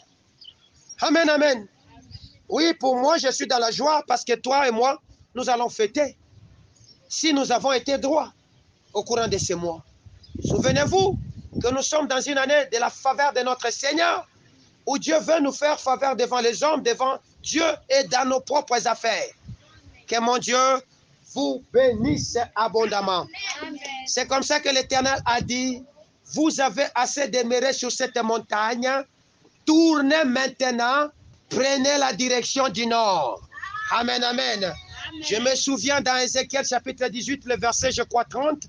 Amen, amen. Oui, pour moi, je suis dans la joie parce que toi et moi, nous allons fêter. Si nous avons été droits au courant de ces mois. Souvenez-vous que nous sommes dans une année de la faveur de notre Seigneur, où Dieu veut nous faire faveur devant les hommes, devant Dieu et dans nos propres affaires. Que mon Dieu vous bénisse abondamment. C'est comme ça que l'Éternel a dit, vous avez assez demeuré sur cette montagne, tournez maintenant, prenez la direction du nord. Amen, amen. Amen. Je me souviens dans Ézéchiel chapitre 18, le verset, je crois, 30,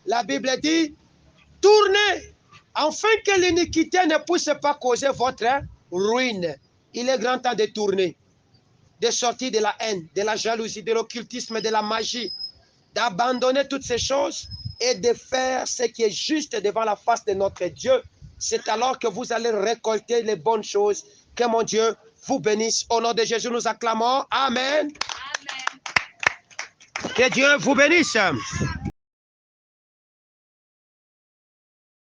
la Bible dit, tournez, afin que l'iniquité ne puisse pas causer votre ruine. Il est grand temps de tourner, de sortir de la haine, de la jalousie, de l'occultisme, de la magie, d'abandonner toutes ces choses et de faire ce qui est juste devant la face de notre Dieu. C'est alors que vous allez récolter les bonnes choses. Que mon Dieu vous bénisse. Au nom de Jésus, nous acclamons. Amen. Amen. Que Dieu vous bénisse.